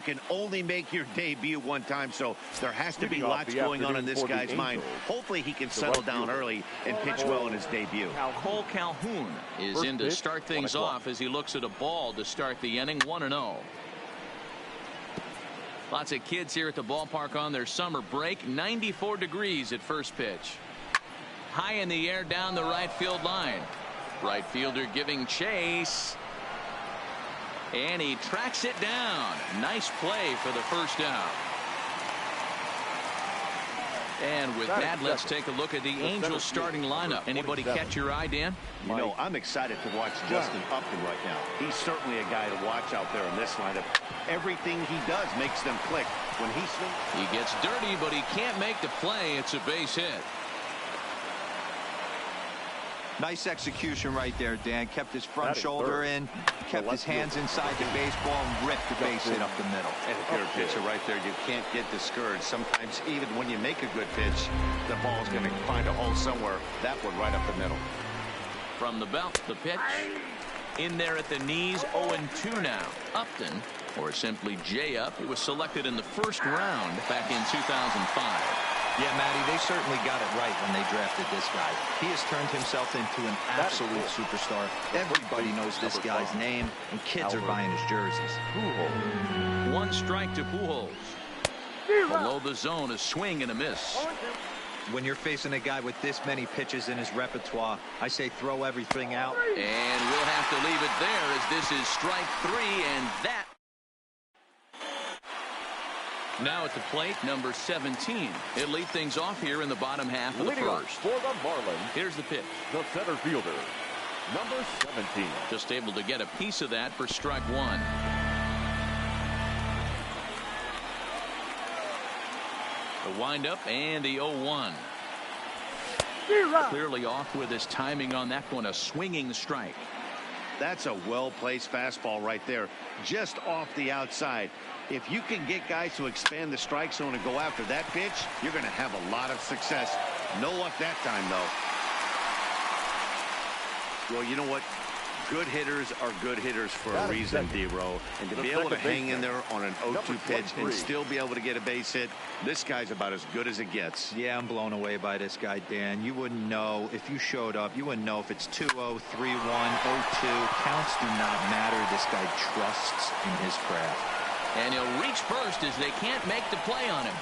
can only make your debut one time, so there has to be lots going on in this guy's mind. Hopefully he can settle down early and pitch well in his debut. Cole Calhoun is in to start things off as he looks at a ball to start the inning. 1-0. Lots of kids here at the ballpark on their summer break. 94 degrees at first pitch. High in the air down the right field line. Right fielder giving chase. And he tracks it down. Nice play for the first down. And with that, let's take a look at the Angels starting lineup. Anybody catch your eye, Dan? You know, I'm excited to watch Justin Upton right now. He's certainly a guy to watch out there in this lineup. Everything he does makes them click. When he swings, he gets dirty, but he can't make the play. It's a base hit. Nice execution right there, Dan. Kept his front shoulder in, kept his hands inside the baseball, and ripped the base hit up the middle. And if you're a pitcher right there, you can't get discouraged. Sometimes even when you make a good pitch, the ball's going to find a hole somewhere. That one right up the middle. From the belt, the pitch. In there at the knees, 0-2 now. Upton, or simply J-Up, he was selected in the first round back in 2005. Yeah, Matty, they certainly got it right when they drafted this guy. He has turned himself into an absolute superstar. Everybody knows this guy's name, and kids are buying his jerseys. One strike to Pujols. Below the zone, a swing and a miss. When you're facing a guy with this many pitches in his repertoire, I say throw everything out. And we'll have to leave it there as this is strike 3, and that. Now at the plate, number 17. He'll lead things off here in the bottom half of the first. For the Marlins, here's the pitch. the center fielder, number 17. Just able to get a piece of that for strike 1. The windup and the 0-1. Clearly off with his timing on that one. A swinging strike. That's a well-placed fastball right there, just off the outside. If you can get guys to expand the strike zone and go after that pitch, you're going to have a lot of success. No luck that time, though. Well, you know what? Good hitters are good hitters for a reason, D-Row. And to be able to hang in there on an 0-2 pitch and still be able to get a base hit, this guy's about as good as it gets. Yeah, I'm blown away by this guy, Dan. You wouldn't know if you showed up. You wouldn't know if it's 2-0, 3-1, 0-2. Counts do not matter. This guy trusts in his craft. And he'll reach first as they can't make the play on him.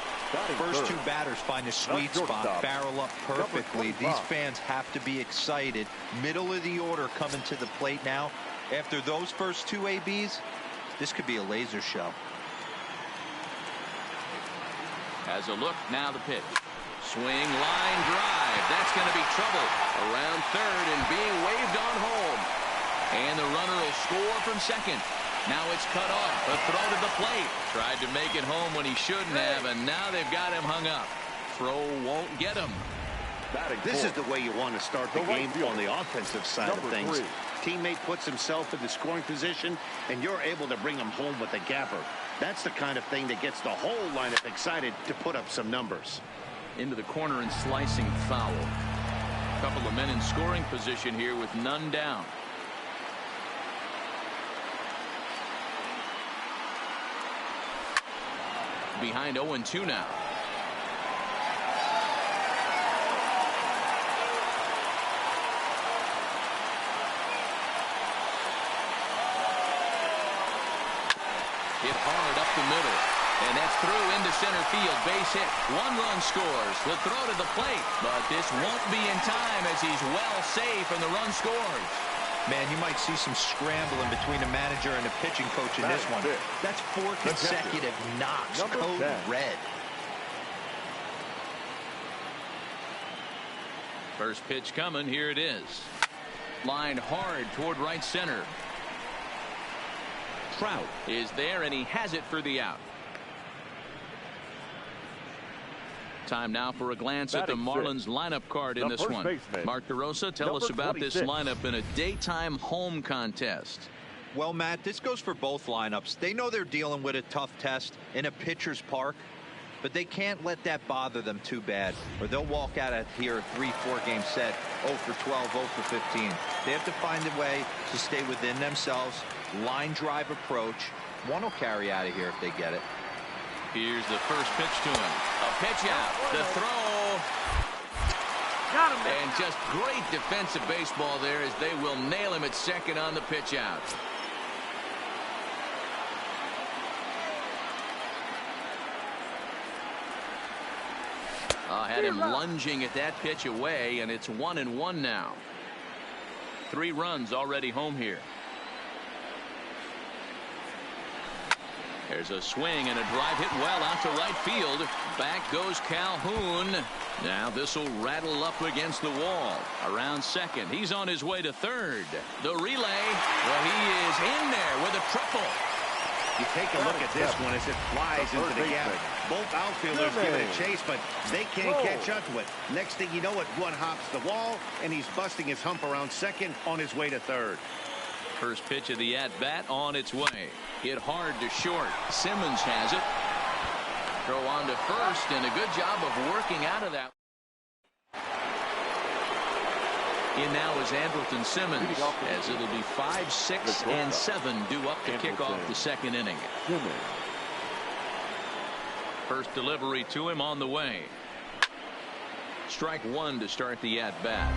First two batters find a sweet spot, barrel up perfectly. These fans have to be excited. Middle of the order coming to the plate now. After those first two ABs, this could be a laser show. Has a look, now the pitch. Swing, line drive. That's going to be trouble. Around third and being waved on home. And the runner will score from second. Now it's cut off. A throw to the plate. Tried to make it home when he shouldn't have, and now they've got him hung up. Throw won't get him. This is the way you want to start the game on the offensive side of things. Teammate puts himself in the scoring position, and you're able to bring him home with a gapper. That's the kind of thing that gets the whole lineup excited to put up some numbers. Into the corner and slicing foul. A couple of men in scoring position here with none down. Behind 0-2 now. Hit hard up the middle. And that's through into center field. Base hit. 1 run scores. The throw to the plate. But this won't be in time as he's well safe and the run scores. Man, you might see some scrambling between a manager and a pitching coach in this one. That's 4 consecutive knocks. Code red. First pitch coming. Here it is. Line hard toward right center. Trout is there, and he has it for the out. Time now for a glance at the Marlins lineup card in this one. Mark DeRosa, tell us about this lineup in a daytime home contest. Well, Matt, this goes for both lineups. They know they're dealing with a tough test in a pitcher's park, but they can't let that bother them too bad, or they'll walk out of here a 3-4 game set, 0 for 12, 0 for 15. They have to find a way to stay within themselves, line drive approach, One will carry out of here if they get it. Here's the first pitch to him. A pitch out. The throw. Got him. And just great defensive baseball there as they will nail him at second on the pitch out. Had him lunging at that pitch away, and it's 1-1 now. 3 runs already home here. There's a swing and a drive hit well out to right field. Back goes Calhoun. Now this will rattle up against the wall. Around second. He's on his way to third. The relay. Well, he is in there with a triple. You take a look at this one as it flies into the gap. Both outfielders give it a chase, but they can't catch up to it. Next thing you know it, one hops the wall, and he's busting his hump around second on his way to third. First pitch of the at-bat on its way. Hit hard to short. Simmons has it. Throw on to first, and a good job of working out of that. In now is Andrelton Simmons, as it'll be 5, 6, and 7 due up to kick off the second inning. First delivery to him on the way. Strike 1 to start the at-bat.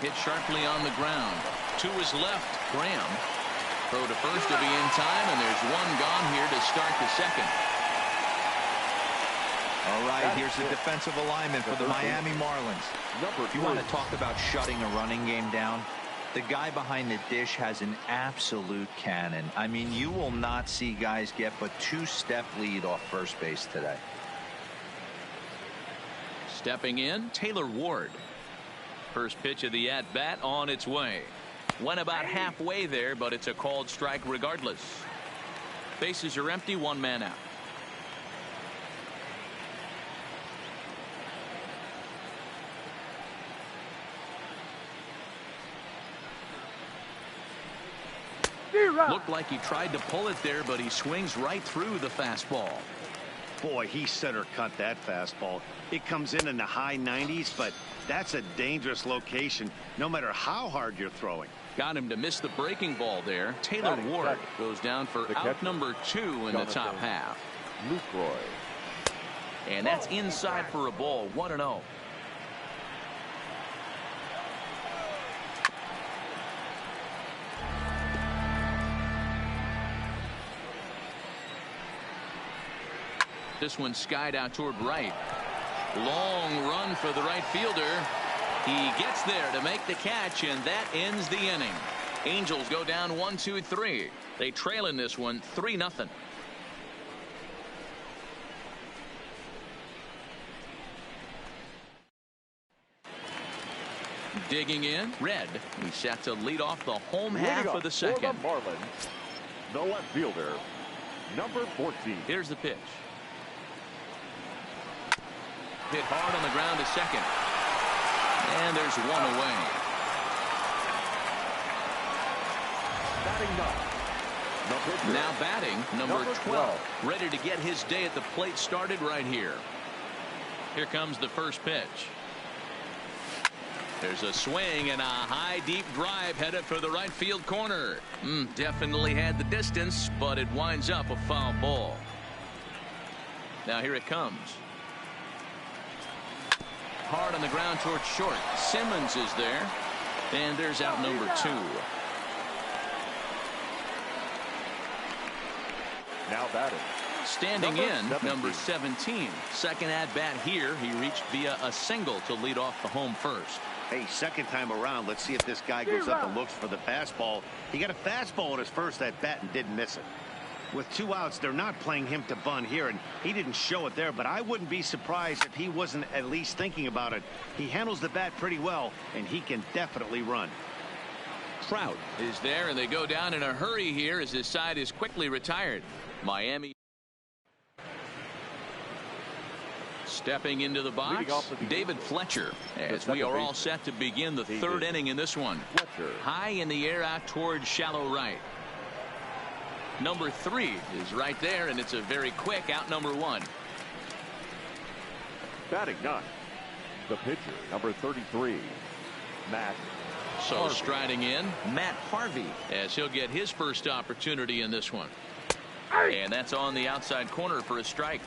Hit sharply on the ground. To his left, Graham. Throw to first to be in time, and there's one gone here to start the second. All right, here's the defensive alignment for the Miami Marlins. If you want to talk about shutting a running game down, the guy behind the dish has an absolute cannon. I mean, you will not see guys get but 2-step lead off first base today. Stepping in, Taylor Ward. First pitch of the at-bat on its way. Went about halfway there, but it's a called strike regardless. Bases are empty, 1 man out. Looked like he tried to pull it there, but he swings right through the fastball. Boy, he center cut that fastball. It comes in the high 90s, but that's a dangerous location no matter how hard you're throwing. Got him to miss the breaking ball there. Taylor Ward goes down for out number 2 in the top half. And that's inside for a ball. 1-0. This one skied out toward right. Long run for the right fielder. He gets there to make the catch, and that ends the inning. Angels go down 1-2-3. They trail in this one 3-0. Digging in, Red. He's set to lead off the home half of the second. Marlins, the left fielder, number 14. Here's the pitch. Hit hard on the ground to second. And there's one away. Now batting, number 12. Ready to get his day at the plate started right here. Here comes the first pitch. There's a swing and a high deep drive headed for the right field corner. Definitely had the distance, but it winds up a foul ball. Now here it comes. Hard on the ground towards short. Simmons is there. And there's out number 2. Now batting. Standing in, number 17. Second at bat here. He reached via a single to lead off the home first. Hey, second time around, let's see if this guy goes up and looks for the fastball. He got a fastball on his first at bat and didn't miss it. With 2 outs, they're not playing him to bunt here, and he didn't show it there, but I wouldn't be surprised if he wasn't at least thinking about it. He handles the bat pretty well, and he can definitely run. Trout is there, and they go down in a hurry here as his side is quickly retired. Miami Stepping into the box, David Fletcher, as we are all set to begin the third inning in this one. High in the air out towards shallow right. Number 3 is right there, and it's a very quick out number 1. Batting 9th, the pitcher, number 33, Matt. So striding in, Matt Harvey, as he'll get his first opportunity in this one. And that's on the outside corner for a strike.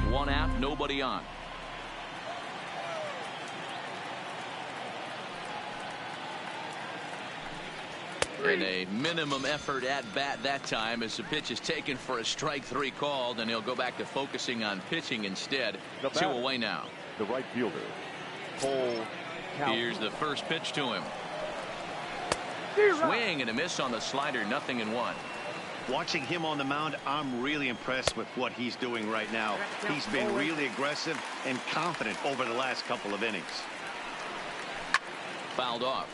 One out, nobody on. And a minimum effort at bat that time, as the pitch is taken for a strike 3 called, and he'll go back to focusing on pitching instead. 2 away now. The right fielder, Cole. Here's the first pitch to him. Swing and a miss on the slider, 0-1. Watching him on the mound, I'm really impressed with what he's doing right now. He's been really aggressive and confident over the last couple of innings. Fouled off.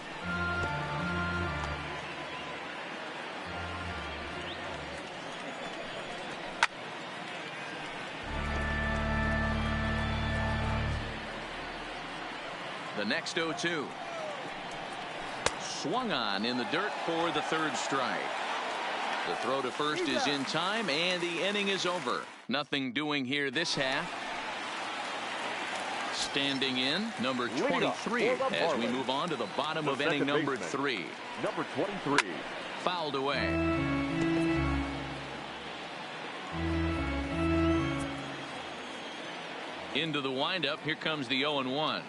The next 0-2. Swung on in the dirt for the third strike. The throw to first is in time, and the inning is over. Nothing doing here this half. Standing in, number 23, as we move on to the bottom of inning number 3. Number 23. Fouled away. Into the windup. Here comes the 0-1.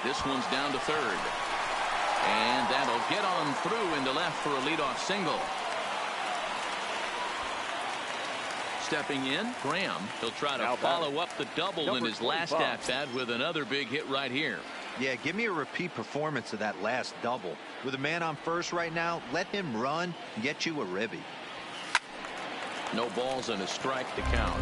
This one's down to third. And that'll get on through into left for a leadoff single. Stepping in, Graham. He'll try to follow up the double in his last at-bat with another big hit right here. Yeah, give me a repeat performance of that last double. With a man on first right now, let him run and get you a ribby. No balls and a strike to count.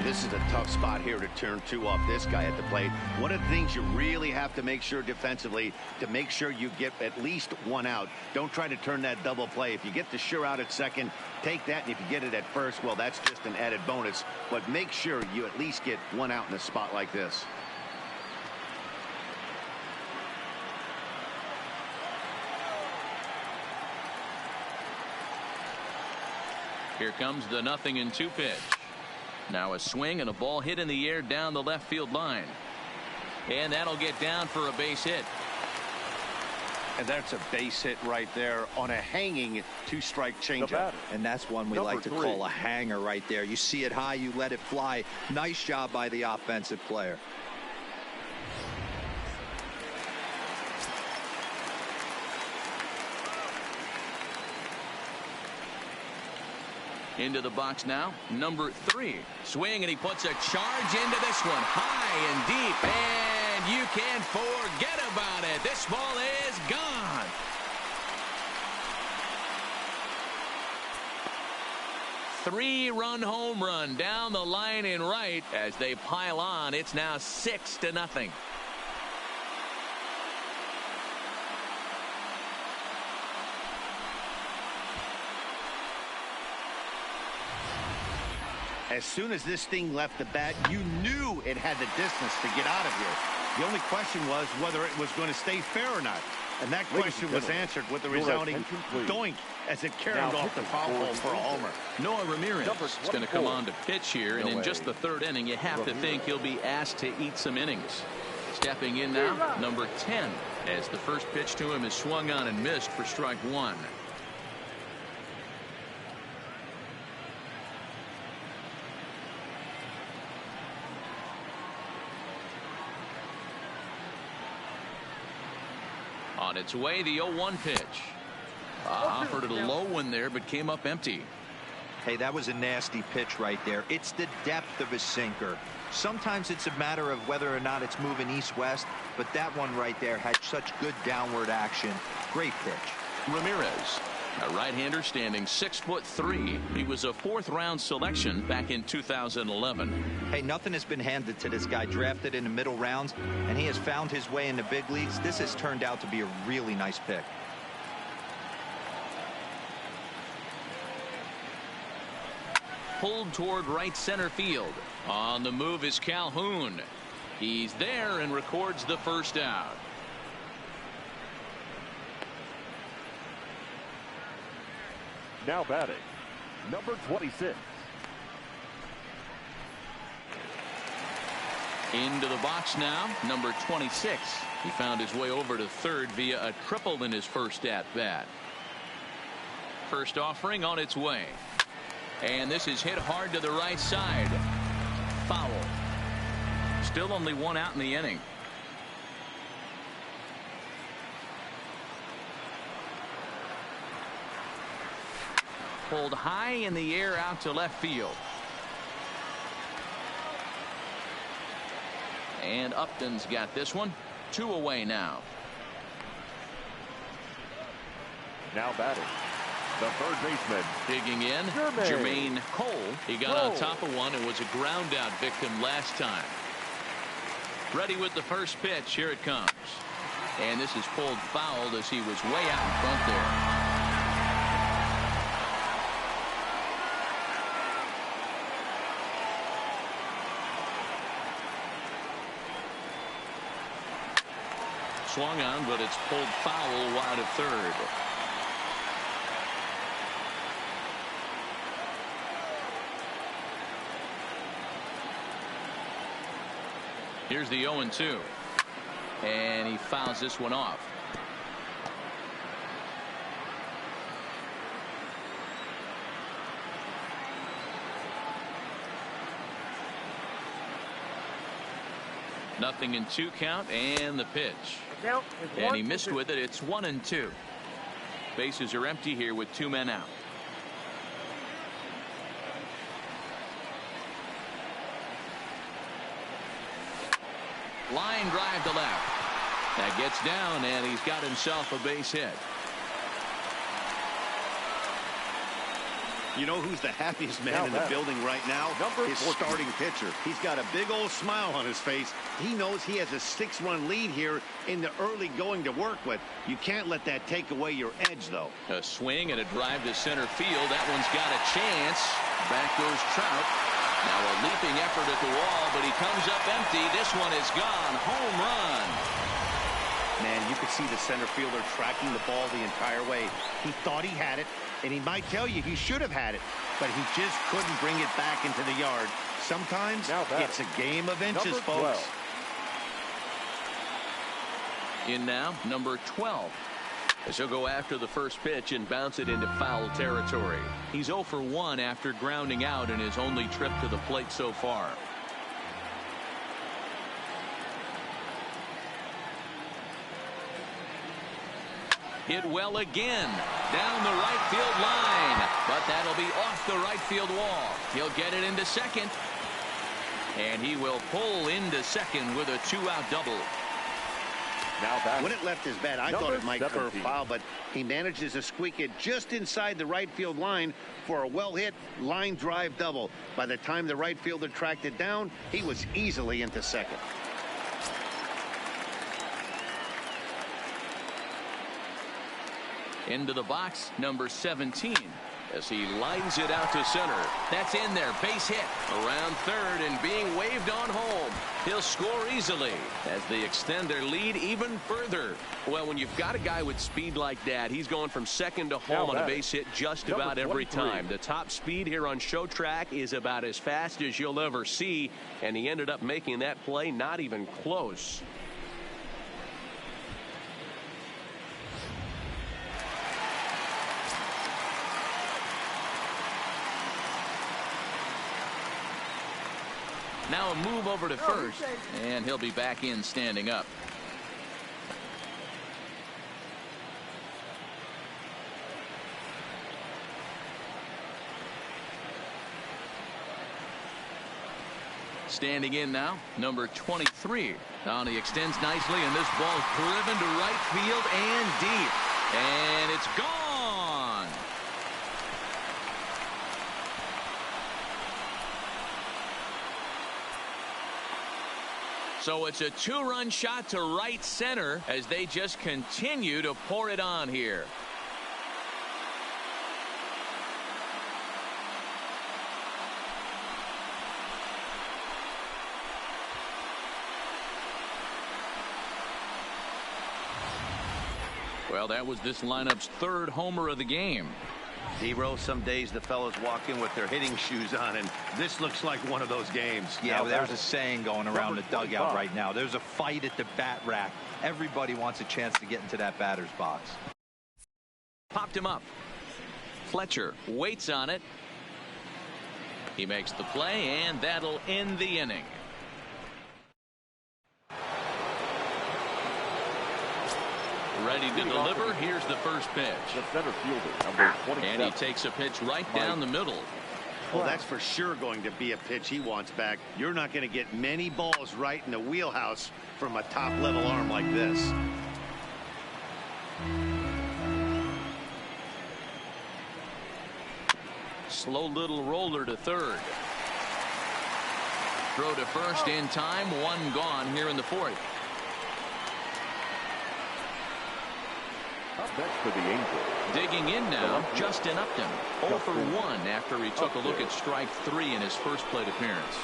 This is a tough spot here to turn 2 off this guy at the plate. One of the things you really have to make sure defensively, to make sure you get at least 1 out. Don't try to turn that double play. If you get the sure out at second, take that, and if you get it at first, well, that's just an added bonus. But make sure you at least get 1 out in a spot like this. Here comes the 0-2 pitch. Now a swing and a ball hit in the air down the left field line. And that'll get down for a base hit. And that's a base hit right there on a hanging 2-strike changeup. And that's one we like to call a hanger right there. You see it high, you let it fly. Nice job by the offensive player. Into the box now, number 3. Swing, and he puts a charge into this one. High and deep, and you can forget about it. This ball is gone. Three-run home run down the line in right. As they pile on, it's now 6-0. As soon as this thing left the bat, you knew it had the distance to get out of here. The only question was whether it was going to stay fair or not. And that question was answered with the resounding doink as it carried off the foul pole for a homer. Noah Ramirez is going to come on to pitch here, and in just the third inning, you have to think he'll be asked to eat some innings. Stepping in now, number 10, as the first pitch to him is swung on and missed for strike 1. On its way, the 0-1 pitch. Offered it a low one there, but came up empty. Hey, that was a nasty pitch right there. It's the depth of a sinker. Sometimes it's a matter of whether or not it's moving east-west, but that one right there had such good downward action. Great pitch. Ramirez A right-hander standing 6'3". He was a 4th-round selection back in 2011. Hey, nothing has been handed to this guy. Drafted in the middle rounds, and he has found his way in the big leagues. This has turned out to be a really nice pick. Pulled toward right center field. On the move is Calhoun. He's there and records the first out. Now batting, number 26. Into the box now, number 26. He found his way over to third via a triple in his first at-bat. First offering on its way. And this is hit hard to the right side. Foul. Still only 1 out in the inning. Pulled high in the air out to left field. And Upton's got this one. 2 away now. Now batting, the third baseman. Digging in, Jermaine Cole. He got on top of one and was a ground out victim last time. Ready with the first pitch. Here it comes. And this is pulled foul as he was way out in front there. Swung on, but it's pulled foul wide of third. Here's the 0-2. And he fouls this one off. Nothing in 2 count and the pitch. And he missed with it. It's 1-2. Bases are empty here with 2 men out. Line drive to left. That gets down and he's got himself a base hit. You know who's the happiest man in the building right now? His starting pitcher. He's got a big old smile on his face. He knows he has a 6-run lead here in the early going to work with. You can't let that take away your edge, though. A swing and a drive to center field. That one's got a chance. Back goes Trout. Now a leaping effort at the wall, but he comes up empty. This one is gone. Home run. Man, you could see the center fielder tracking the ball the entire way. He thought he had it, and he might tell you he should have had it, but he just couldn't bring it back into the yard. Sometimes it's a game of inches, folks. In now, number 12. As he'll go after the first pitch and bounce it into foul territory. He's 0 for 1 after grounding out in his only trip to the plate so far. Hit well again. Down the right field line. But that'll be off the right field wall. He'll get it into second. And he will pull into second with a 2-out double. When it left his bat, I thought it might curve foul, but he manages to squeak it just inside the right field line for a well-hit line drive double. By the time the right fielder tracked it down, he was easily into second. Into the box, number 17. As he lines it out to center. That's in there. Base hit. Around third and being waved on home. He'll score easily as they extend their lead even further. Well, when you've got a guy with speed like that, he's going from second to home on a base hit just about every time. The top speed here on Show Track is about as fast as you'll ever see, and he ended up making that play not even close. Now a move over to first, and he'll be back in standing up. Standing in now, number 23. Now he extends nicely, and this ball driven to right field and deep. And it's gone. So it's a 2-run shot to right center as they just continue to pour it on here. Well, that was this lineup's 3rd homer of the game. Hero, some days the fellas walk in with their hitting shoes on, and this looks like one of those games. Yeah, well, there's a saying going around the dugout right now. There's a fight at the bat rack. Everybody wants a chance to get into that batter's box. Popped him up. Fletcher waits on it. He makes the play, and that'll end the inning. Ready to deliver. Here's the first pitch. The center fielder, number 27. And he takes a pitch right down the middle. Well, that's for sure going to be a pitch he wants back. You're not going to get many balls right in the wheelhouse from a top-level arm like this. Slow little roller to third. Throw to first in time. 1 gone here in the 4th. Up next for the Angels. Digging in now, Justin Upton. 0 for 1 after he took a look at strike 3 in his first plate appearance.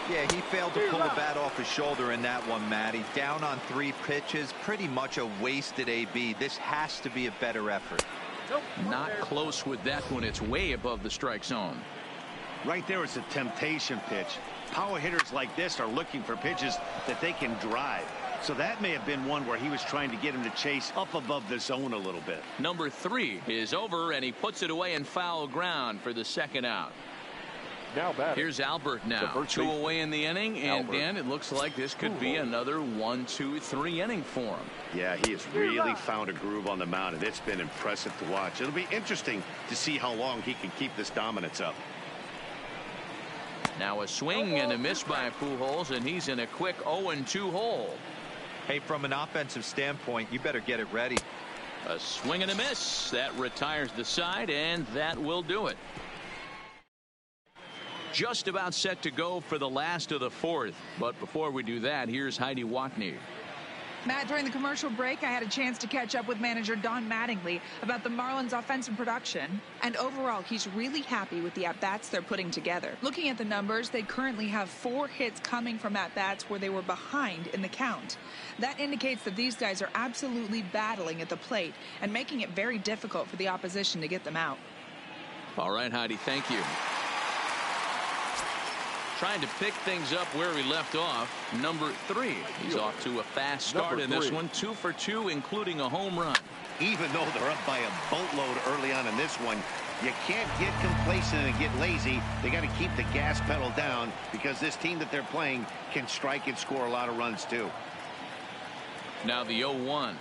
Yeah, he failed to pull the bat off his shoulder in that one, Matty. Down on 3 pitches, pretty much a wasted AB. This has to be a better effort. Not close with that one. It's way above the strike zone. Right there, it's a temptation pitch. Power hitters like this are looking for pitches that they can drive. So that may have been one where he was trying to get him to chase up above the zone a little bit. Number 3 is over, and he puts it away in foul ground for the 2nd out. Now batting. Here's Albert now. 2 away in the inning, and Dan, it looks like this could be another 1, 2, 3 inning for him. Yeah, he has really found a groove on the mound, and it's been impressive to watch. It'll be interesting to see how long he can keep this dominance up. Now a swing and a miss by Pujols, and he's in a quick 0-2 hole. Hey, from an offensive standpoint, you better get it ready. A swing and a miss. That retires the side, and that will do it. Just about set to go for the last of the 4th. But before we do that, here's Heidi Watney. Matt, during the commercial break, I had a chance to catch up with manager Don Mattingly about the Marlins' offensive production. And overall, he's really happy with the at-bats they're putting together. Looking at the numbers, they currently have 4 hits coming from at-bats where they were behind in the count. That indicates that these guys are absolutely battling at the plate and making it very difficult for the opposition to get them out. All right, Heidi, thank you. Trying to pick things up where we left off. Number 3. He's off to a fast start in this one. 2 for 2, including a home run. Even though they're up by a boatload early on in this one, you can't get complacent and get lazy. They got to keep the gas pedal down because this team that they're playing can strike and score a lot of runs too. Now the 0-1.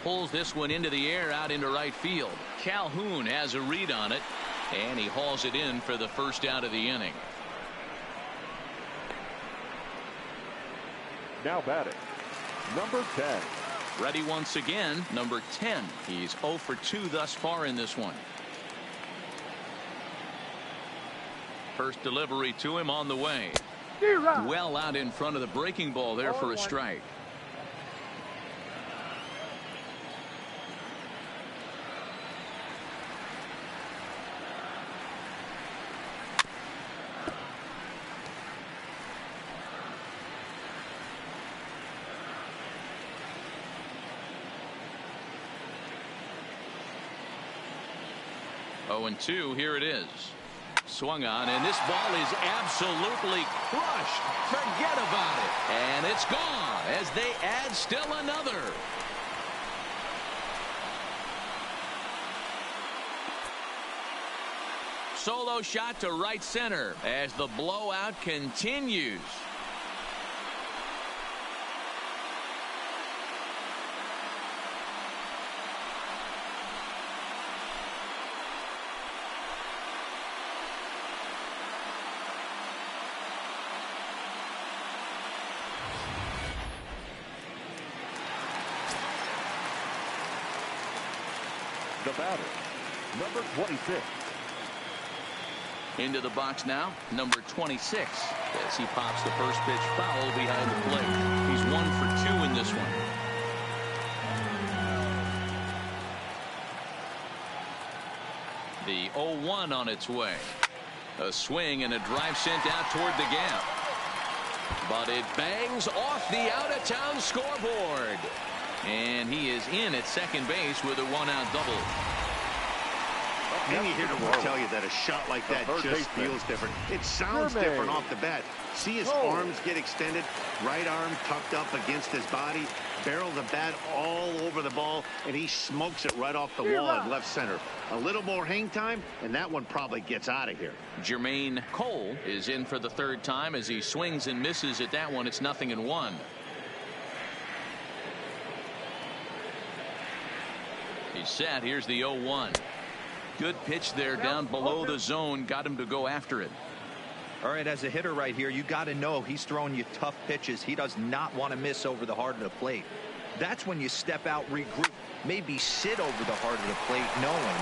Pulls this one into the air out into right field. Calhoun has a read on it, and he hauls it in for the first out of the inning. Now batting, number 10. Ready once again, number 10. He's 0 for 2 thus far in this one. First delivery to him on the way. Well out in front of the breaking ball there for a strike. Oh, and 2, here it is. Swung on, and this ball is absolutely crushed. Forget about it. And it's gone as they add still another. Solo shot to right center as the blowout continues. The batter, number 26. Into the box now, number 26, as he pops the first pitch foul behind the plate. He's 1 for 2 in this one. The 0-1 on its way. A swing and a drive sent out toward the gap. But it bangs off the out-of-town scoreboard. And he is in at second base with a 1-out double. Any hitter will tell you that a shot like that just feels different. It sounds different off the bat. See his arms get extended, right arm tucked up against his body, barrel the bat all over the ball, and he smokes it right off the wall at left center. A little more hang time, and that one probably gets out of here. Jermaine Cole is in for the third time as he swings and misses at that one. It's 0-1. He's set. Here's the 0-1. Good pitch there down below the zone. Got him to go after it. All right, as a hitter right here, you got to know he's throwing you tough pitches. He does not want to miss over the heart of the plate. That's when you step out, regroup, maybe sit over the heart of the plate, knowing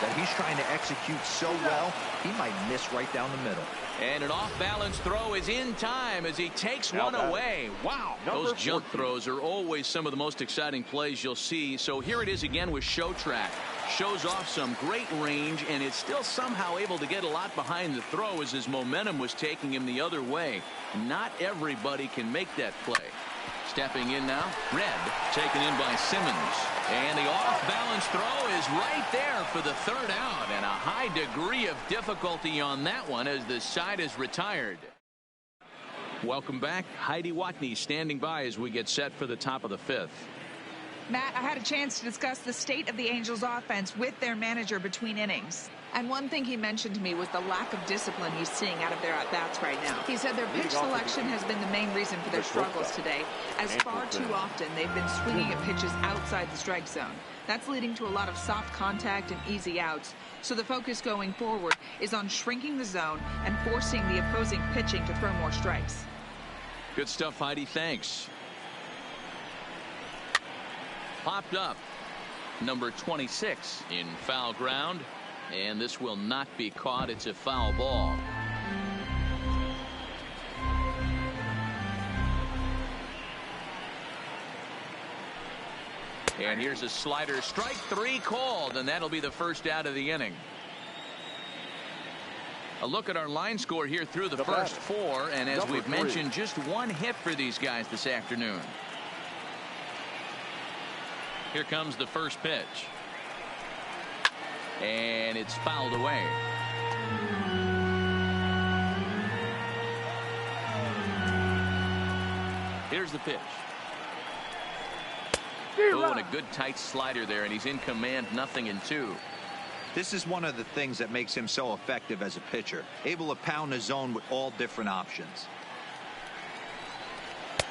that he's trying to execute so well, he might miss right down the middle. And an off-balance throw is in time as he takes one away. Wow. Those jump throws are always some of the most exciting plays you'll see. So here it is again with Show Track. Shows off some great range, and is still somehow able to get a lot behind the throw as his momentum was taking him the other way. Not everybody can make that play. Stepping in now, Red, taken in by Simmons. And the off-balance throw is right there for the third out, and a high degree of difficulty on that one as the side is retired. Welcome back. Heidi Watney standing by as we get set for the top of the fifth. Matt, I had a chance to discuss the state of the Angels offense with their manager between innings. And one thing he mentioned to me was the lack of discipline he's seeing out of their at-bats right now. He said their pitch selection has been the main reason for their struggles today, as far too often they've been swinging at pitches outside the strike zone. That's leading to a lot of soft contact and easy outs. So the focus going forward is on shrinking the zone and forcing the opposing pitching to throw more strikes. Good stuff, Heidi. Thanks. Popped up. Number 26 in foul ground. And this will not be caught. It's a foul ball. And here's a slider. Strike 3 called, and that'll be the first out of the inning. A look at our line score here through the first 4, and as we've mentioned, just 1 hit for these guys this afternoon. Here comes the first pitch. And it's fouled away. Here's the pitch. Oh, and a good tight slider there, and he's in command, 0-2. This is one of the things that makes him so effective as a pitcher, able to pound the zone with all different options.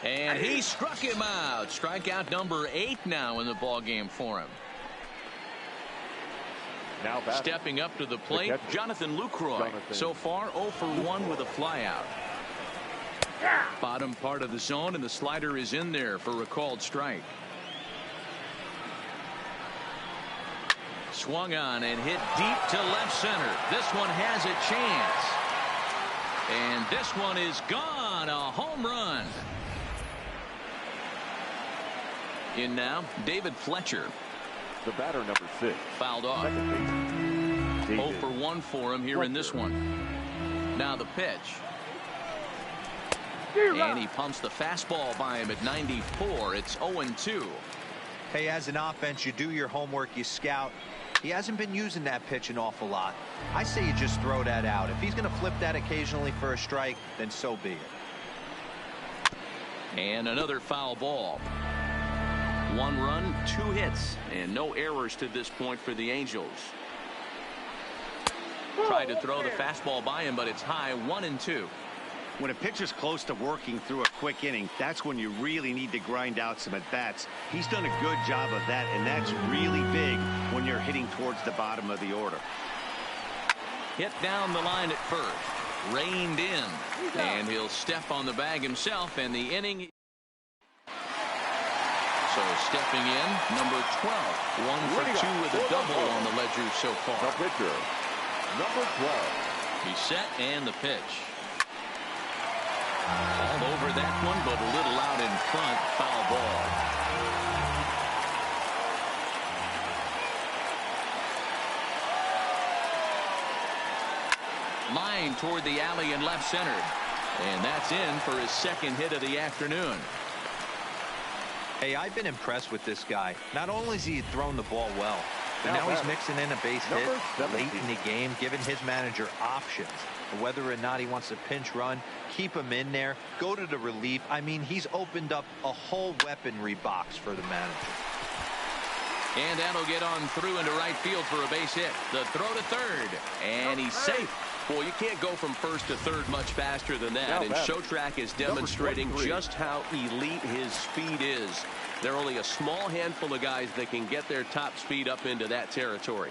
And he struck him out. Strikeout number 8 now in the ball game for him. Now stepping up to the plate, Jonathan Lucroy. So far 0 for 1 with a flyout. Bottom part of the zone, and the slider is in there for a called strike. Swung on and hit deep to left center. This one has a chance. And this one is gone. A home run. In now, David Fletcher. The batter, number 6. Fouled off. 0 for 1 for him here in this one. Now the pitch. And he pumps the fastball by him at 94. It's 0-2. Hey, as an offense, you do your homework, you scout. He hasn't been using that pitch an awful lot. I say you just throw that out. If he's going to flip that occasionally for a strike, then so be it. And another foul ball. 1 run, 2 hits, and no errors to this point for the Angels. Tried to throw the fastball by him, but it's high, 1-2. When a pitcher's close to working through a quick inning, that's when you really need to grind out some at-bats. He's done a good job of that, and that's really big when you're hitting towards the bottom of the order. Hit down the line at first. Reined in. And he'll step on the bag himself, and the inning... So stepping in, number 12. 1 for 2 with a double on the ledger so far. The pitcher, number 12. He's set and the pitch. All over that one, but a little out in front. Foul ball. Line toward the alley and left center. And that's in for his second hit of the afternoon. Hey, I've been impressed with this guy. Not only has he thrown the ball well, but now he's mixing in a base hit late in the game, giving his manager options. Whether or not he wants to pinch run, keep him in there, go to the relief. I mean, he's opened up a whole weaponry box for the manager. And that'll get on through into right field for a base hit. The throw to third, and he's safe. Well, you can't go from first to third much faster than that, and Showtrack is demonstrating just how elite his speed is. There are only a small handful of guys that can get their top speed up into that territory.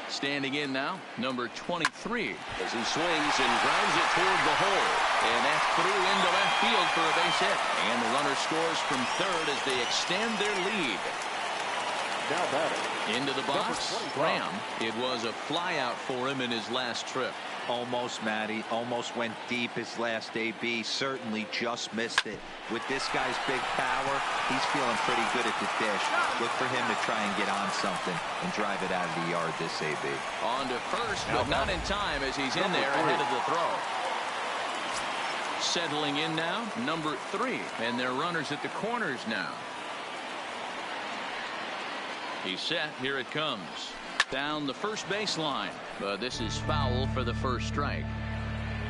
Standing in now, number 23. As he swings and grounds it toward the hole. And that's through into left field for a base hit. And the runner scores from third as they extend their lead. Now batting. Into the box, Graham. It was a flyout for him in his last trip. Almost, Matty. Almost went deep his last AB. Certainly just missed it. With this guy's big power, he's feeling pretty good at the dish. Look for him to try and get on something and drive it out of the yard this AB. On to first, but not in time as he's in there ahead of the throw. Settling in now, number 3. And their runners at the corners now. He's set. Here it comes. Down the first baseline. But this is foul for the first strike.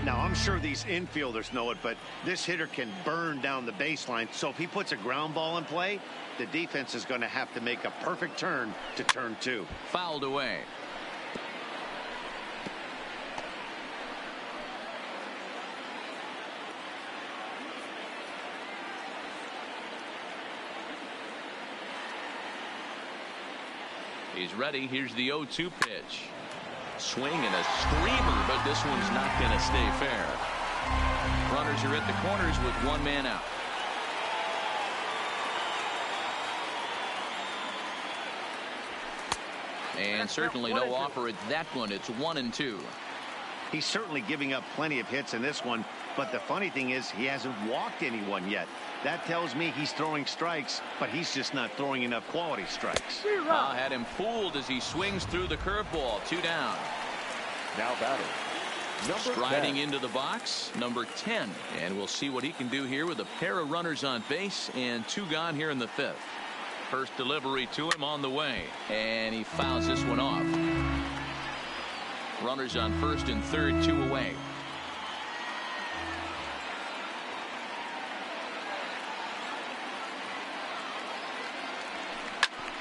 Now, I'm sure these infielders know it, but this hitter can burn down the baseline. So if he puts a ground ball in play, the defense is going to have to make a perfect turn to turn 2. Fouled away. He's ready. Here's the 0-2 pitch. Swing and a screamer, but this one's not going to stay fair. Runners are at the corners with one man out. And certainly no offer at that one. It's 1-2. He's certainly giving up plenty of hits in this one, but the funny thing is he hasn't walked anyone yet. That tells me he's throwing strikes, but he's just not throwing enough quality strikes. Had him fooled as he swings through the curveball. 2 down. Now batting. Striding into the box, number 10. And we'll see what he can do here with a pair of runners on base and 2 gone here in the 5th. First delivery to him on the way. And he fouls this one off. Runners on first and third, 2 away.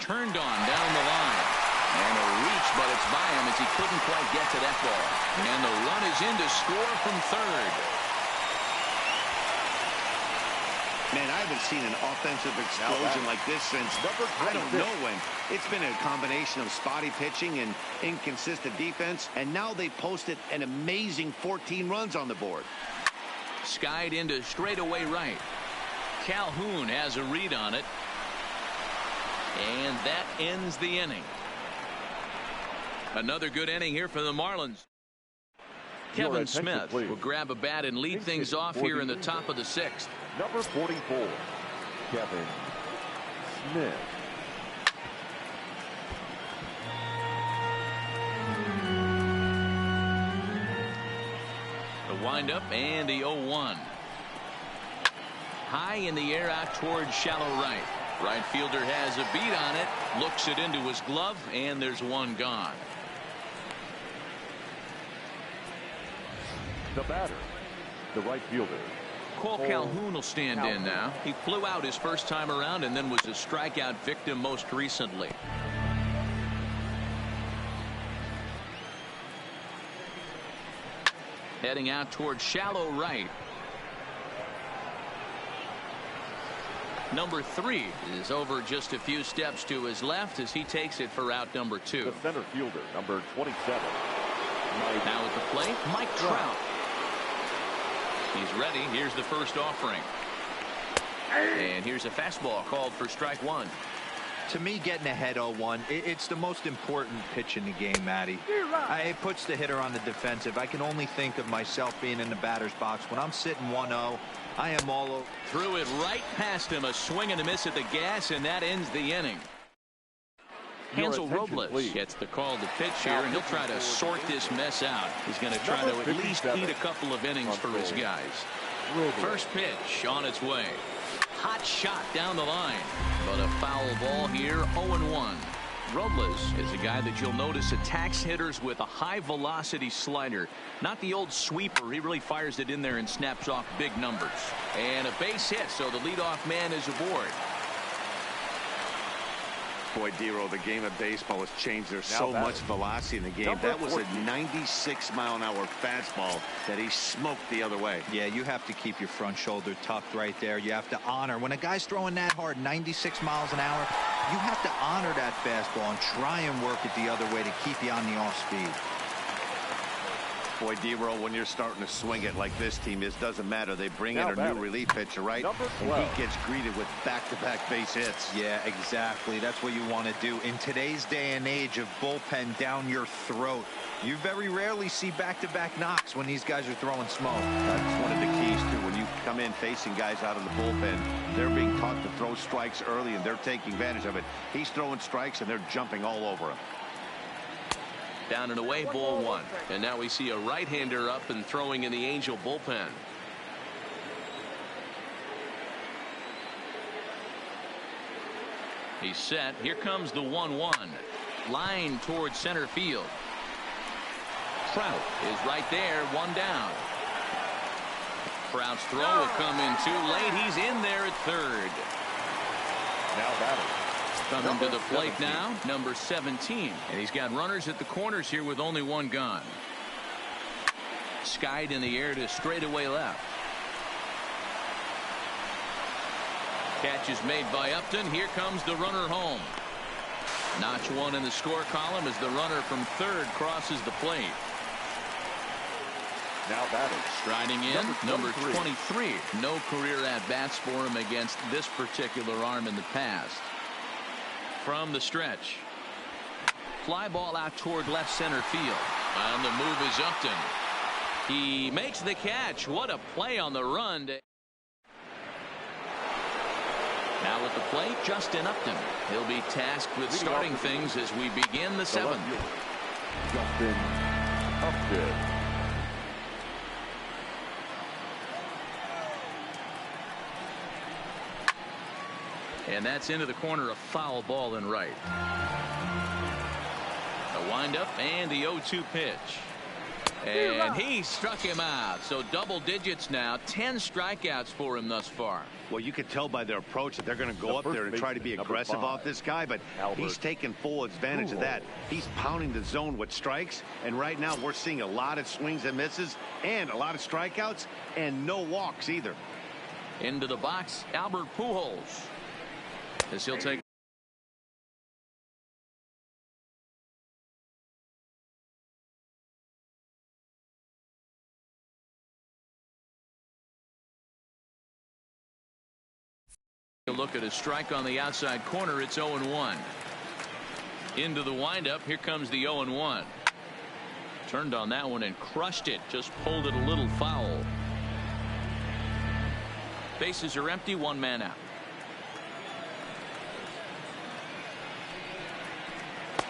Turned on down the line. And a reach, but it's by him as he couldn't quite get to that ball. And the run is in to score from third. Man, I haven't seen an offensive explosion like this since I don't know when. It's been a combination of spotty pitching and inconsistent defense, and now they posted an amazing 14 runs on the board. Skied into straightaway right. Calhoun has a read on it. And that ends the inning. Another good inning here for the Marlins. Kevin Smith will grab a bat and lead things off here in the top of the 6th. Number 44, Kevin Smith. The windup and the 0-1. High in the air out towards shallow right. Right fielder has a beat on it, looks it into his glove, and there's one gone. The batter, the right fielder, Cole Calhoun will stand in now. He flew out his first time around and then was a strikeout victim most recently. Heading out towards shallow right. Number 3 is over just a few steps to his left as he takes it for out number 2. the center fielder, number 27. Now at the plate, Mike Trout. He's ready. Here's the first offering. And here's a fastball called for strike 1. To me, getting ahead 0-1, it's the most important pitch in the game, Matty. It puts the hitter on the defensive. I can only think of myself being in the batter's box. When I'm sitting 1-0, I am all over. Threw it right past him. A swing and a miss at the gas, and that ends the inning. Hansel Robles gets the call to pitch here, and he'll try to sort this mess out. He's going to try to at least eat a couple of innings for his guys. First pitch on its way. Hot shot down the line, but a foul ball here. 0-1. Robles is a guy that you'll notice attacks hitters with a high velocity slider, not the old sweeper. He really fires it in there and snaps off big numbers. And a base hit, so the leadoff man is aboard. Boy, Dero, the game of baseball has changed. There's so much velocity in the game. That was a 96-mile-an-hour fastball that he smoked the other way. Yeah, you have to keep your front shoulder tucked right there. You have to honor. When a guy's throwing that hard, 96 miles an hour, you have to honor that fastball and try and work it the other way to keep you on the off speed. Boy, Dero, when you're starting to swing it like this team is, doesn't matter. They bring in a new relief pitcher, right? And he gets greeted with back-to-back base hits. Yeah, exactly. That's what you want to do. In today's day and age of bullpen down your throat, you very rarely see back-to-back knocks when these guys are throwing smoke. That's one of the keys, too. When you come in facing guys out of the bullpen, they're being taught to throw strikes early, and they're taking advantage of it. He's throwing strikes, and they're jumping all over him. Down and away, ball one. And now we see a right-hander up and throwing in the Angel bullpen. He's set. Here comes the 1-1. Line towards center field. Trout is right there, one down. Trout's throw will come in too late. He's in there at third. Now batting. Coming to the plate now, number 17. And he's got runners at the corners here with only one gone. Skied in the air to straightaway left. Catch is made by Upton. Here comes the runner home. Notch one in the score column as the runner from third crosses the plate. Now batting. Striding in, number 23. No career at-bats for him against this particular arm in the past. From the stretch. Fly ball out toward left center field. On the move is Upton. He makes the catch. What a play on the run. Now at the plate, Justin Upton. He'll be tasked with starting things as we begin the seventh. Justin Upton. And that's into the corner, a foul ball and right. A windup and the 0-2 pitch. And he struck him out. So double digits now. 10 strikeouts for him thus far. Well, you can tell by their approach that they're going to go up there and try to be aggressive off this guy, but he's taking full advantage of that. He's pounding the zone with strikes, and right now we're seeing a lot of swings and misses and a lot of strikeouts and no walks either. Into the box, Albert Pujols. As he'll take a look at a strike on the outside corner. It's 0-1. Into the windup. Here comes the 0-1. Turned on that one and crushed it. Just pulled it a little foul. Bases are empty. One man out.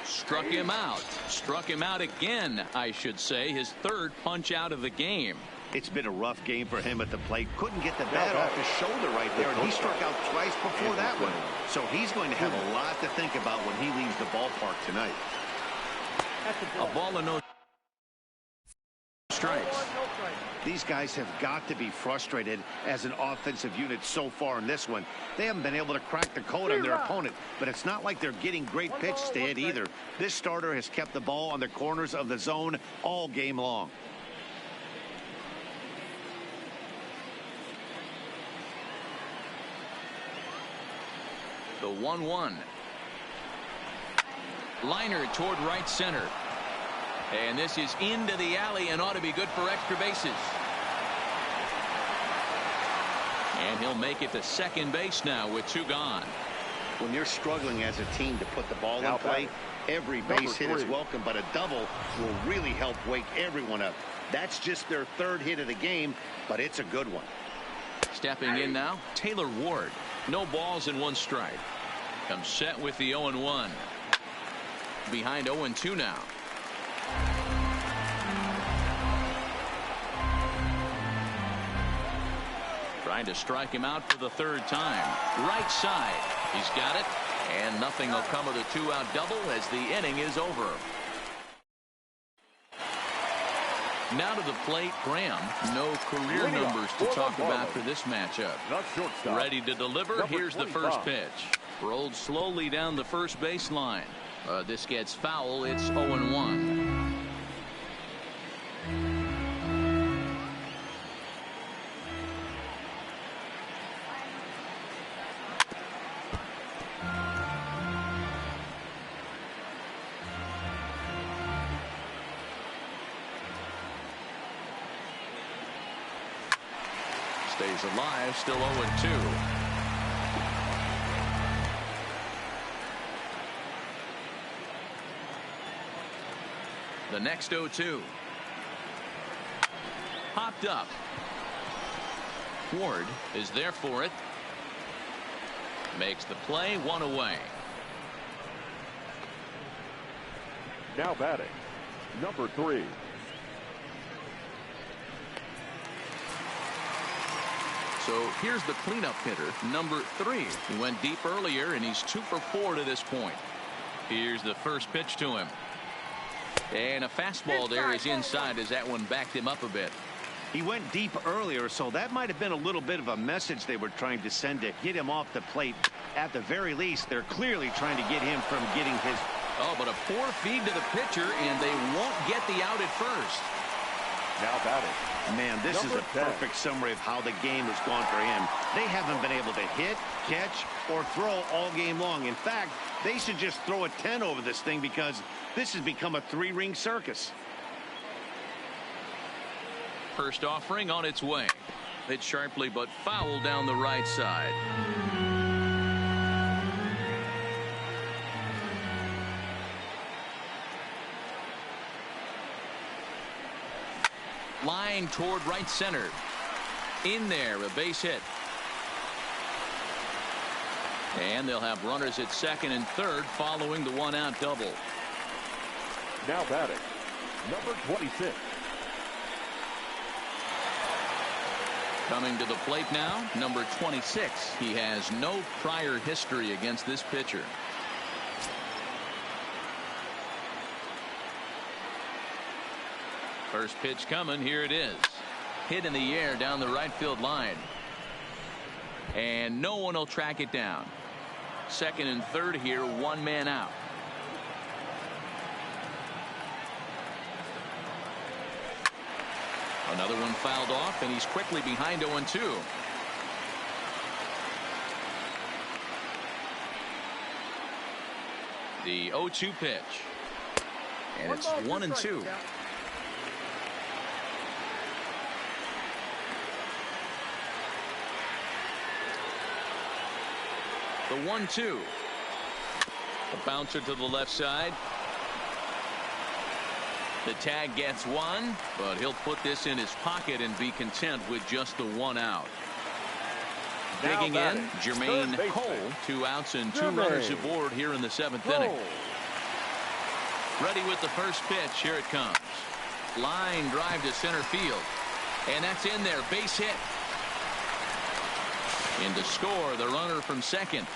Struck him out. Struck him out again, I should say. His third punch out of the game. It's been a rough game for him at the plate. Couldn't get the bat off his shoulder right there, and he struck out twice before that one. So he's going to have a lot to think about when he leaves the ballpark tonight. A ball and no strikes. These guys have got to be frustrated as an offensive unit so far in this one. They haven't been able to crack the code on their opponent, but it's not like they're getting great pitches to hit either. This starter has kept the ball on the corners of the zone all game long. The 1-1. Liner toward right center. And this is into the alley and ought to be good for extra bases. And he'll make it to second base now with two gone. When you're struggling as a team to put the ball in play, every base hit is welcome, but a double will really help wake everyone up. That's just their third hit of the game, but it's a good one. Stepping in now, Taylor Ward. No balls and 1 strike. Comes set with the 0-1. Behind 0-2 now. Trying to strike him out for the 3rd time. Right side. He's got it. And nothing will come of the 2-out double as the inning is over. Now to the plate, Graham. No career numbers to talk about for this matchup. Ready to deliver. Here's the first pitch. Rolled slowly down the first baseline. This gets foul. It's 0-1. Stays alive, still 0-2. The next 0-2. Popped up. Ward is there for it. Makes the play, 1 away. Now batting, number 3. So here's the cleanup hitter, number 3. He went deep earlier, and he's 2 for 4 to this point. Here's the first pitch to him. And a fastball there is inside as that one backed him up a bit. He went deep earlier, so that might have been a little bit of a message they were trying to send to get him off the plate. At the very least, they're clearly trying to get him from getting his... Oh, but a poor feed to the pitcher, and they won't get the out at first. Now batting. Man, this is a perfect summary of how the game has gone for him. They haven't been able to hit, catch, or throw all game long. In fact, they should just throw a 10 over this thing because this has become a 3-ring circus. First offering on its way. Hit sharply but foul down the right side. Line toward right center. In there, a base hit. And they'll have runners at second and third following the 1-out double. Now batting, number 26. Coming to the plate now, number 26. He has no prior history against this pitcher. First pitch coming. Here it is. Hit in the air down the right field line. And no one will track it down. Second and third here, 1 man out. Another one fouled off, and he's quickly behind 0-2. The 0-2 pitch. And it's 1-2. The 1-2. A bouncer to the left side. The tag gets 1, but he'll put this in his pocket and be content with just the 1 out. Digging in, Jermaine Cole. 2 outs and 2 runners aboard here in the 7th inning. Ready with the first pitch. Here it comes. Line drive to center field. And that's in there. Base hit. In to score, the runner from second.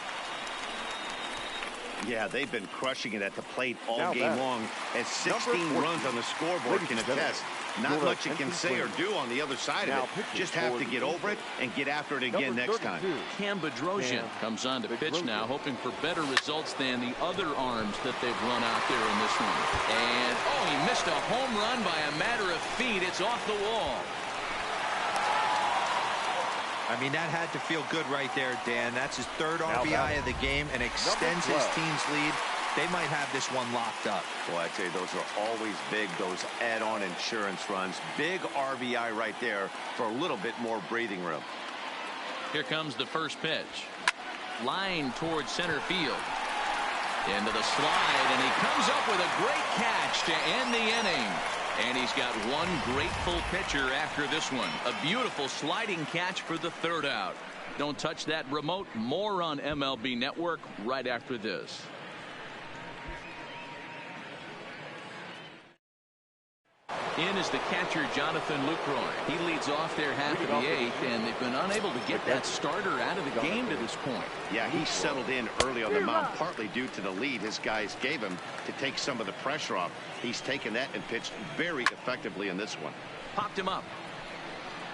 Yeah, they've been crushing it at the plate all game long, as 16 runs on the scoreboard can attest. Not much you can say or do on the other side of it. Just have to get over it and get after it again next time. Cam Bedrosian comes on to pitch now, hoping for better results than the other arms that they've run out there in this one. And, oh, he missed a home run by a matter of feet. It's off the wall. I mean, that had to feel good right there, Dan. That's his 3rd RBI of the game and extends his team's lead. They might have this one locked up. Well, I'd say those are always big, those add-on insurance runs. Big RBI right there for a little bit more breathing room. Here comes the first pitch. Line towards center field. Into the slide, and he comes up with a great catch to end the inning. And he's got one grateful pitcher after this one. A beautiful sliding catch for the third out. Don't touch that remote. More on MLB Network right after this. In is the catcher, Jonathan Lucroy. He leads off their half of the eighth, and they've been unable to get that starter out of the game to this point. Yeah, he settled in early on the mound, partly due to the lead his guys gave him to take some of the pressure off. He's taken that and pitched very effectively in this one. Popped him up.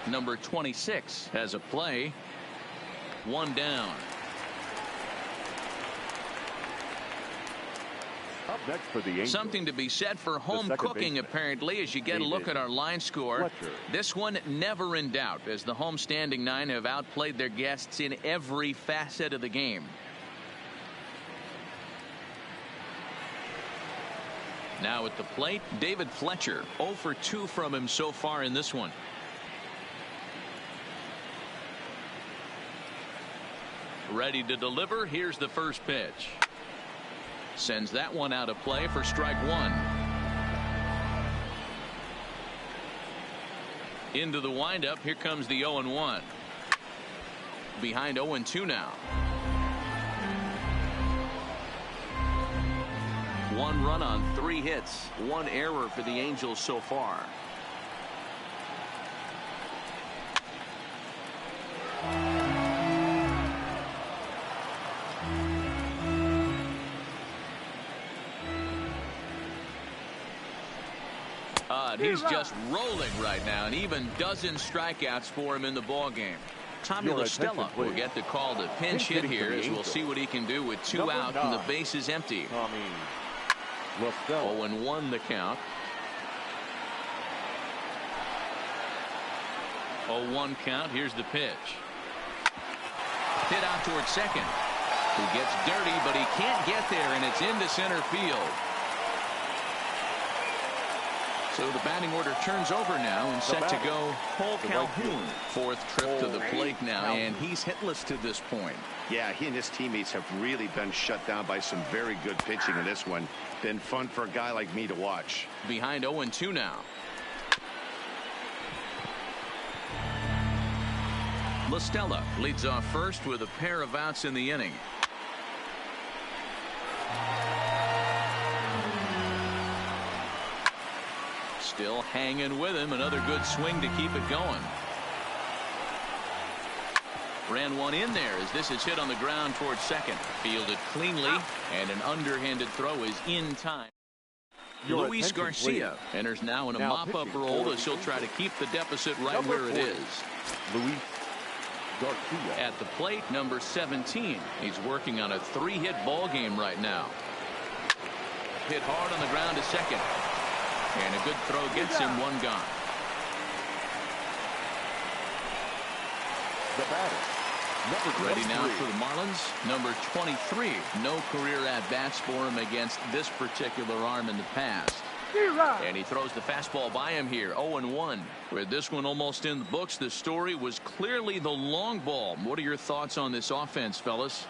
Number 26 has a play. One down. Up next for the Angels. Something to be said for home cooking, apparently, as you get a look at our line score. This one never in doubt, as the home standing nine have outplayed their guests in every facet of the game. Now at the plate, David Fletcher. 0 for 2 from him so far in this one. Ready to deliver. Here's the first pitch. Sends that one out of play for strike one. Into the windup. Here comes the 0-1. Behind 0-2 now. One run on 3 hits. One error for the Angels so far. He's just rolling right now, and even dozen strikeouts for him in the ball game. Tommy La Stella will get the call to pinch hit here, as we'll see what he can do with 2 out and the base is empty. 0-1 the count. 0-1 count. Here's the pitch. Hit out towards second. He gets dirty, but he can't get there, and it's into center field. So the batting order turns over now, and set to go Cole Calhoun. 4th trip to the plate now, and he's hitless to this point. Yeah, he and his teammates have really been shut down by some very good pitching in this one. Been fun for a guy like me to watch. Behind 0-2 now. La Stella leads off first with a pair of outs in the inning. Still hanging with him. Another good swing to keep it going. Ran one in there as this is hit on the ground towards second. Fielded cleanly, and an underhanded throw is in time. Luis Garcia enters now in a mop-up role as he'll try to keep the deficit right where it is. Luis Garcia. At the plate, number 17. He's working on a 3-hit ball game right now. Hit hard on the ground to second. And a good throw gets him one gone. The batter, ready now for the Marlins. Number 23. No career at-bats for him against this particular arm in the past. And he throws the fastball by him here. 0-1. With this one almost in the books, the story was clearly the long ball. What are your thoughts on this offense, fellas?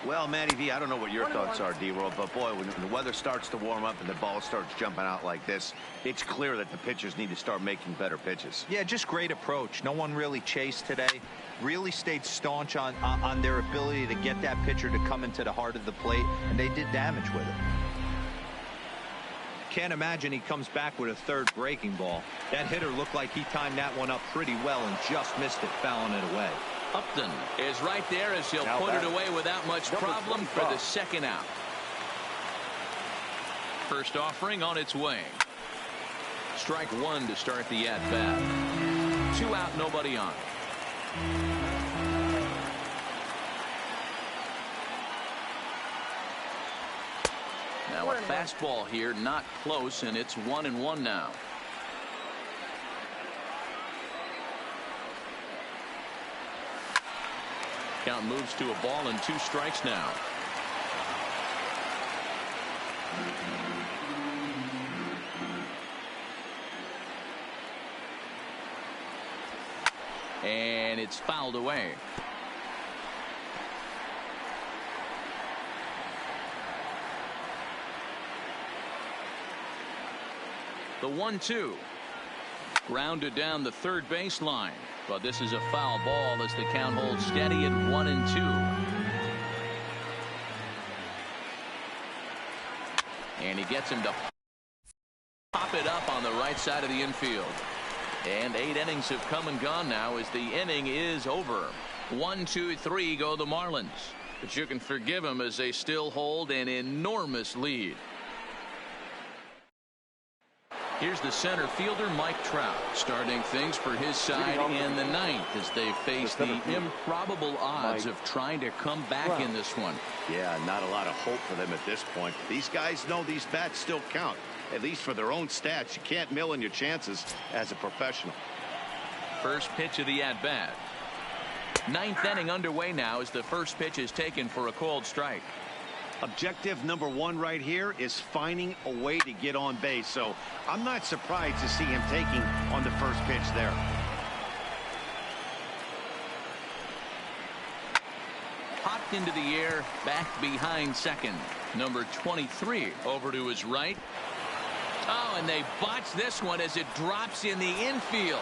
Well, Matty V, I don't know what your thoughts are, D-Roll, but boy, when the weather starts to warm up and the ball starts jumping out like this, it's clear that the pitchers need to start making better pitches. Yeah, just great approach. No one really chased today. Really stayed staunch on their ability to get that pitcher to come into the heart of the plate, and they did damage with it. Can't imagine he comes back with a third breaking ball. That hitter looked like he timed that one up pretty well and just missed it, fouling it away. Upton is right there as he'll put it away without much problem for the second out. First offering on its way. Strike one to start the at-bat. 2 out, nobody on. Now a fastball here, not close, and it's 1-1 now. Count moves to a ball and 2 strikes now. And it's fouled away. The 1-2. Grounded down the third baseline. But this is a foul ball as the count holds steady at 1-2. And he gets him to pop it up on the right side of the infield. And 8 innings have come and gone now as the inning is over. 1, 2, 3 go the Marlins. But you can forgive them as they still hold an enormous lead. Here's the center fielder, Mike Trout, starting things for his side in the 9th as they face the improbable odds of trying to come back in this one. Yeah, not a lot of hope for them at this point. These guys know these bats still count, at least for their own stats. You can't mill in your chances as a professional. First pitch of the at-bat. 9th inning underway now as the first pitch is taken for a called strike. Objective number 1 right here is finding a way to get on base. So I'm not surprised to see him taking on the first pitch there. Popped into the air, back behind second. Number 23 over to his right. Oh, and they botch this one as it drops in the infield.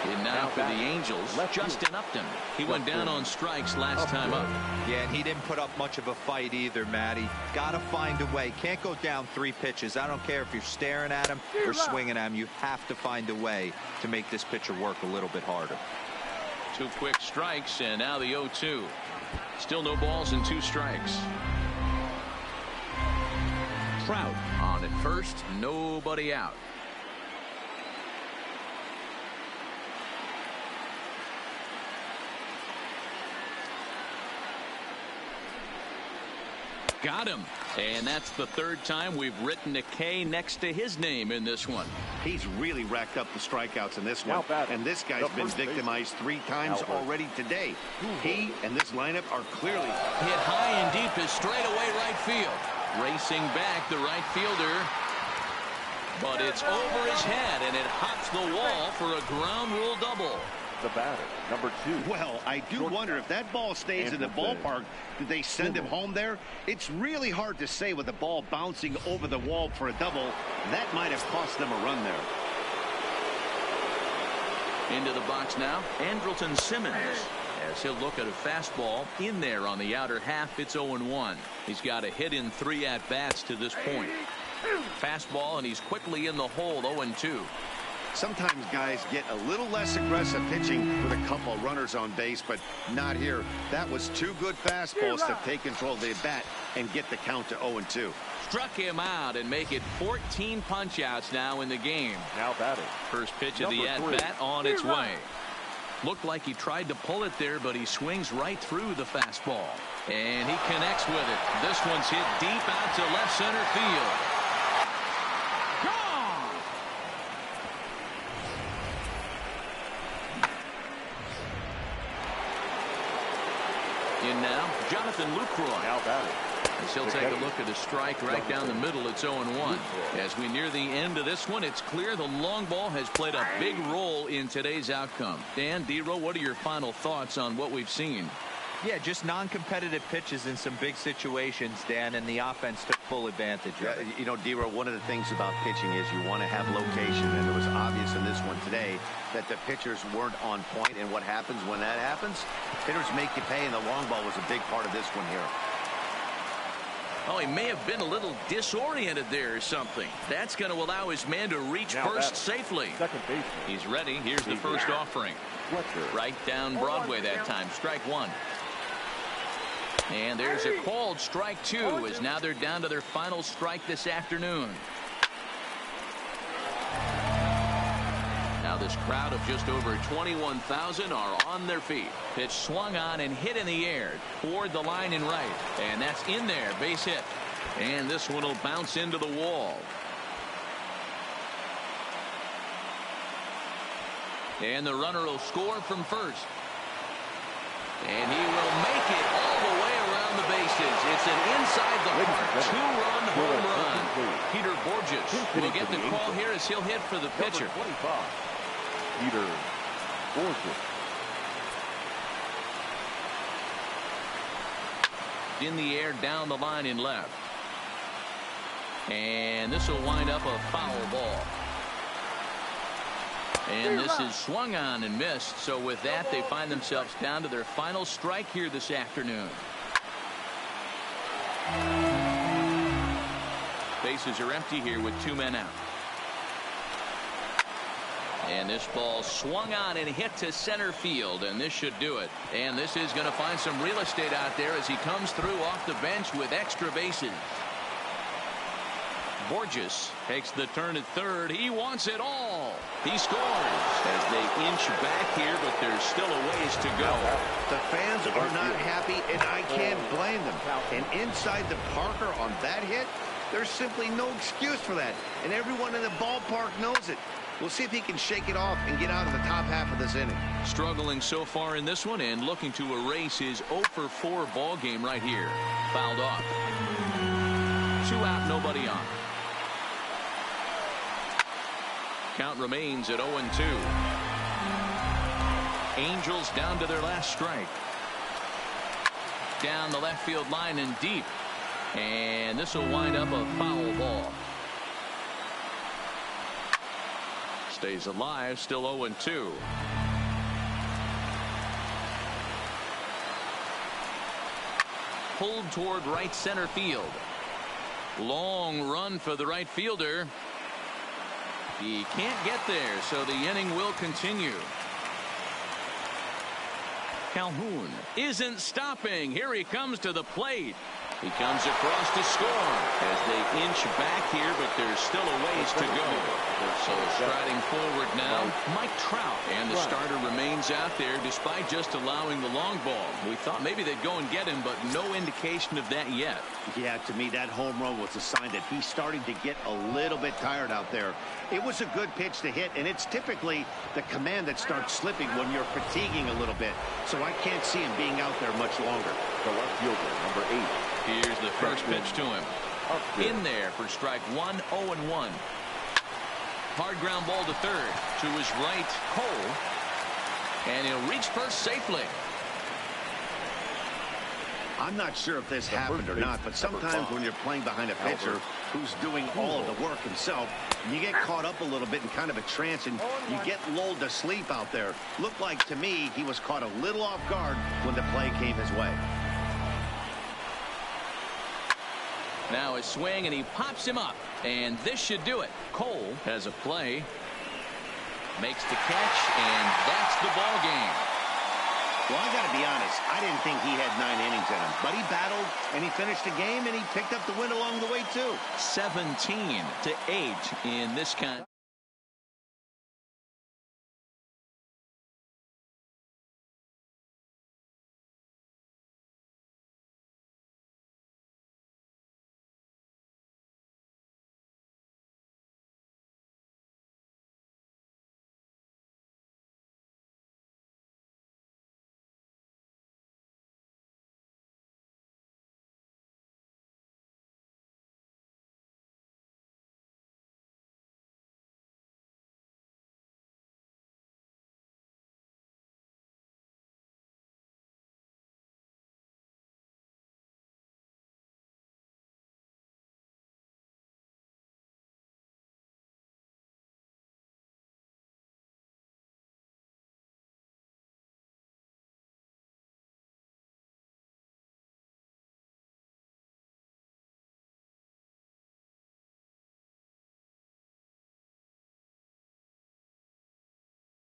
And now for the Angels, Justin Upton. He went down on strikes last time up. Yeah, and he didn't put up much of a fight either, Matty. Got to find a way. Can't go down 3 pitches. I don't care if you're staring at him or swinging at him. You have to find a way to make this pitcher work a little bit harder. 2 quick strikes, and now the 0-2. Still no balls and 2 strikes. Trout on at first, nobody out. Got him. And that's the 3rd time we've written a K next to his name in this one. He's really racked up the strikeouts in this one. And this guy's been victimized 3 times already today. He and this lineup are clearly hit high and deep to straightaway right field. Racing back the right fielder. But it's over his head and it hops the wall for a ground rule double. The batter, number 2. Well, I do wonder if that ball stays in the ballpark. Did they send him home there? It's really hard to say with the ball bouncing over the wall for a double. That might have cost them a run there. Into the box now, Andrelton Simmons. As he'll look at a fastball in there on the outer half. It's 0-1. He's got a hit in 3 at-bats to this point. Fastball, and he's quickly in the hole. 0-2. Sometimes guys get a little less aggressive pitching with a couple of runners on base, but not here. That was 2 good fastballs to take control of the bat and get the count to 0-2. Struck him out and make it 14 punch-outs now in the game. Now batting. First pitch of the at-bat on its way. Looked like he tried to pull it there, but he swings right through the fastball. And he connects with it. This one's hit deep out to left center field. In now, Jonathan Lucroy. Now batting. As he'll take a look at a strike right down the middle. It's 0-1. As we near the end of this one, it's clear the long ball has played a big role in today's outcome. Dan, D-Row, what are your final thoughts on what we've seen? Yeah, just non-competitive pitches in some big situations, Dan, and the offense took full advantage of it. You know, D-Row, one of the things about pitching is you want to have location, and it was obvious in this one today that the pitchers weren't on point, and what happens when that happens? Hitters make you pay, and the long ball was a big part of this one here. Oh, he may have been a little disoriented there or something. That's going to allow his man to reach first safely. Second baseman. He's ready. Here's the first offering. Right down Broadway that time. Strike 1. And there's a called strike 2 as now they're down to their final strike this afternoon. Now this crowd of just over 21,000 are on their feet. Pitch swung on and hit in the air toward the line and right. And that's in there. Base hit. And this one will bounce into the wall. And the runner will score from first. And he will make it all the way around the bases. It's an inside the park 2-run home run. Peter Borges will get the call here as he'll hit for the pitcher. Peter Borges. In the air down the line in left. And this will wind up a foul ball. And this is swung on and missed. So with that, they find themselves down to their final strike here this afternoon. Bases are empty here with 2 men out. And this ball swung on and hit to center field, and this should do it. And this is going to find some real estate out there as he comes through off the bench with extra bases. Borges takes the turn at third. He wants it all. He scores as they inch back here, but there's still a ways to go. The fans are not happy, and I can't blame them. And inside the Parker on that hit, there's simply no excuse for that. And everyone in the ballpark knows it. We'll see if he can shake it off and get out of the top half of this inning. Struggling so far in this one and looking to erase his 0 for 4 ball game right here. Fouled off. 2 out, nobody on. Count remains at 0-2. Angels down to their last strike. Down the left field line and deep. And this will wind up a foul ball. Stays alive, still 0-2. Pulled toward right center field. Long run for the right fielder. He can't get there, so the inning will continue. Calhoun isn't stopping. Here he comes to the plate. He comes across to score as they inch back here, but there's still a ways to go. So striding forward now, Mike Trout. And the starter remains out there despite just allowing the long ball. We thought maybe they'd go and get him, but no indication of that yet. Yeah, to me, that home run was a sign that he's starting to get a little bit tired out there. It was a good pitch to hit, and it's typically the command that starts slipping when you're fatiguing a little bit. So I can't see him being out there much longer. The left fielder, number 8. Here's the first pitch to him. In there for strike 1, 0-1. Hard ground ball to third. To his right, Cole. And he'll reach first safely. I'm not sure if this happened or not, but sometimes when you're playing behind a pitcher who's doing all of the work himself, you get caught up a little bit in kind of a trance and you get lulled to sleep out there. Looked like to me he was caught a little off guard when the play came his way. Now a swing, and he pops him up. And this should do it. Cole has a play. Makes the catch, and that's the ball game. Well, I got to be honest. I didn't think he had 9 innings in him. But he battled, and he finished the game, and he picked up the win along the way, too. 17-8 in this kind.